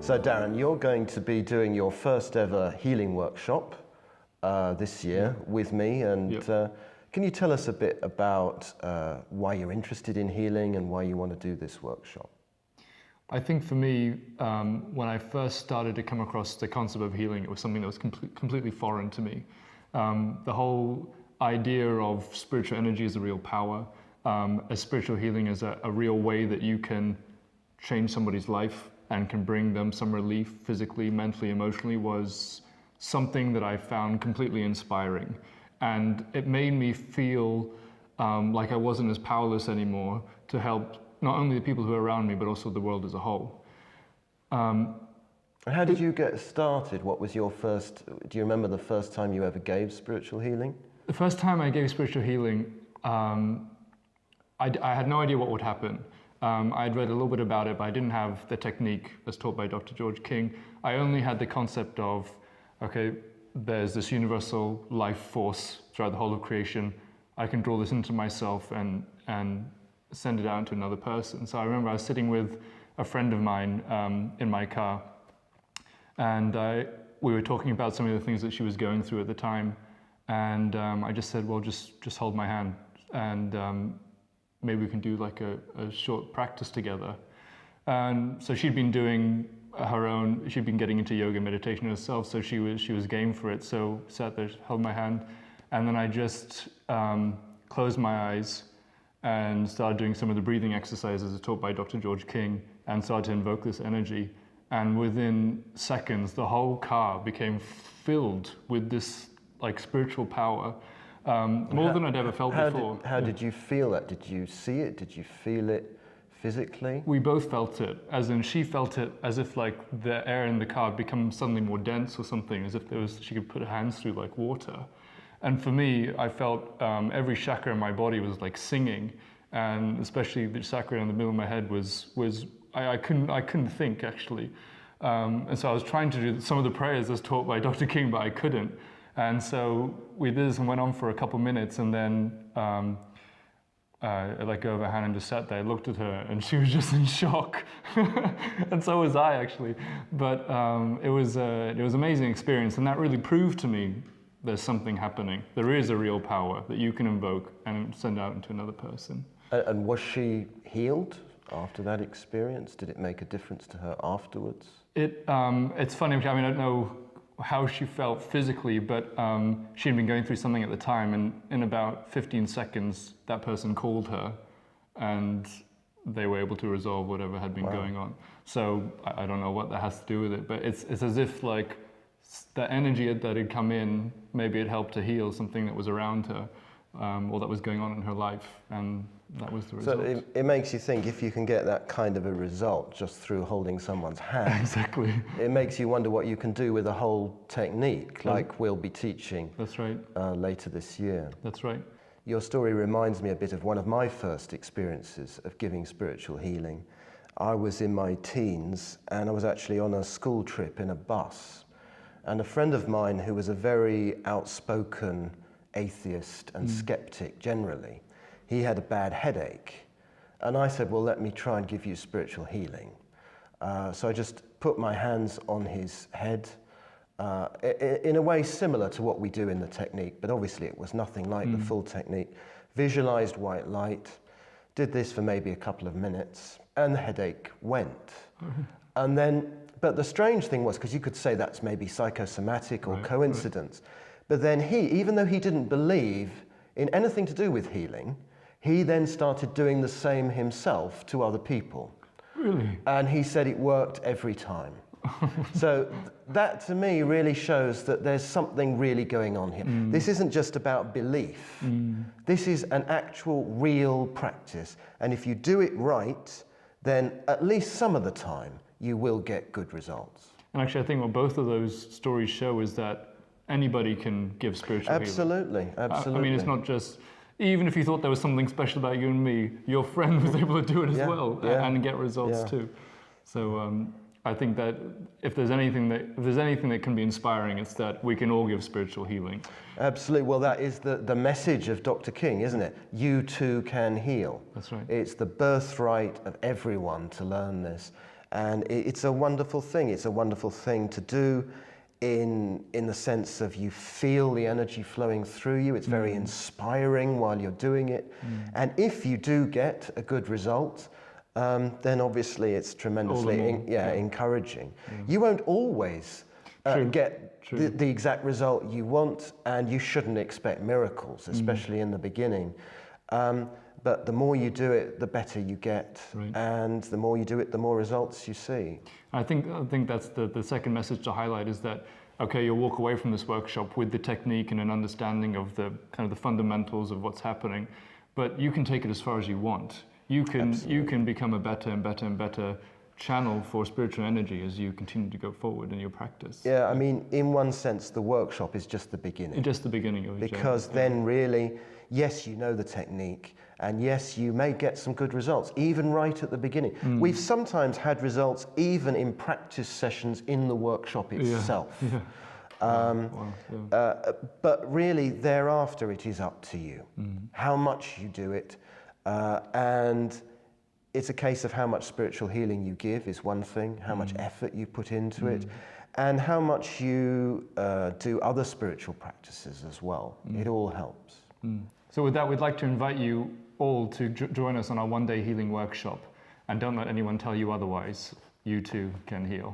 So Darren, you're going to be doing your first ever healing workshop this year with me, and can you tell us a bit about why you're interested in healing and why you want to do this workshop? I think for me, when I first started to come across the concept of healing, it was something that was completely foreign to me. The whole idea of spiritual energy as a real power, as spiritual healing as a real way that you can change somebody's life and can bring them some relief physically, mentally, emotionally, was something that I found completely inspiring. And it made me feel like I wasn't as powerless anymore to help not only the people who are around me, but also the world as a whole. How did you get started? What was your first, do you remember the first time you ever gave spiritual healing? The first time I gave spiritual healing, I had no idea what would happen. I'd read a little bit about it, but I didn't have the technique as taught by Dr. George King. I only had the concept of, okay, there's this universal life force throughout the whole of creation. I can draw this into myself and send it out to another person. So I remember I was sitting with a friend of mine in my car, and we were talking about some of the things that she was going through at the time. And I just said, well, just hold my hand, and maybe we can do like a short practice together. And so she'd been doing her own, she'd been getting into yoga meditation herself, so she was game for it. So sat there, held my hand, and then I just closed my eyes and started doing some of the breathing exercises taught by Dr. George King, and started to invoke this energy. And within seconds, the whole car became filled with this like spiritual power, more than I'd ever felt before. How did you feel that? Did you see it? Did you feel it physically? We both felt it, as in she felt it as if like the air in the car had become suddenly more dense or something, as if she could put her hands through like water. And for me, I felt every chakra in my body was like singing, and especially the chakra in the middle of my head I couldn't think actually. And so I was trying to do some of the prayers as taught by Dr. King, but I couldn't. And so we did this and went on for a couple minutes, and then I let go of her hand and just sat there. I looked at her, and she was just in shock, and so was I actually. But it was an amazing experience, and that really proved to me there's something happening. There is a real power that you can invoke and send out into another person. And was she healed after that experience? Did it make a difference to her afterwards? It's funny. I mean, I don't know how she felt physically, but she'd been going through something at the time, and in about 15 seconds, that person called her, and they were able to resolve whatever had been going on. So I don't know what that has to do with it, but it's as if like the energy that had come in, maybe it helped to heal something that was around her, or that was going on in her life, and that was the result. So it makes you think, if you can get that kind of a result just through holding someone's hand, exactly, it makes you wonder what you can do with a whole technique, like we'll be teaching. That's right. Later this year. That's right. Your story reminds me a bit of one of my first experiences of giving spiritual healing. I was in my teens, and I was actually on a school trip in a bus. And a friend of mine who was a very outspoken atheist and skeptic generally, he had a bad headache. And I said, well, let me try and give you spiritual healing. So I just put my hands on his head, in a way similar to what we do in the technique, but obviously it was nothing like the full technique. Visualized white light, did this for maybe a couple of minutes, and the headache went. And then, but the strange thing was, because you could say that's maybe psychosomatic or coincidence, but then even though he didn't believe in anything to do with healing, he then started doing the same himself to other people. Really? And he said it worked every time. So that to me really shows that there's something really going on here. This isn't just about belief. This is an actual real practice. And if you do it right, then at least some of the time you will get good results. And actually I think what both of those stories show is that anybody can give spiritual healing. Absolutely. I mean, it's not just, even if you thought there was something special about you and me, your friend was able to do it as well and get results too. So I think that if there's anything that can be inspiring, it's that we can all give spiritual healing. Absolutely. Well, that is the message of Dr. King, isn't it? You too can heal. That's right. It's the birthright of everyone to learn this. And it's a wonderful thing. It's a wonderful thing to do in the sense of you feel the energy flowing through you. It's very inspiring while you're doing it. And if you do get a good result, then obviously it's tremendously encouraging. You won't always get the exact result you want, and you shouldn't expect miracles, especially in the beginning. But the more you do it, the better you get, and the more you do it, the more results you see. I think that's the second message to highlight, is that, okay, you'll walk away from this workshop with the technique and an understanding of the kind of the fundamentals of what's happening, but you can take it as far as you want. You can become a better and better and better channel for spiritual energy as you continue to go forward in your practice. Yeah, I mean, in one sense, the workshop is just the beginning. Just the beginning of it. Because then really, yes, you know the technique, and yes, you may get some good results, even right at the beginning. We've sometimes had results even in practice sessions in the workshop itself. But really, thereafter, it is up to you. How much you do it, and it's a case of how much spiritual healing you give is one thing, how much effort you put into it, and how much you do other spiritual practices as well. It all helps. So with that, we'd like to invite you all to join us on our one-day healing workshop. And don't let anyone tell you otherwise. You too can heal.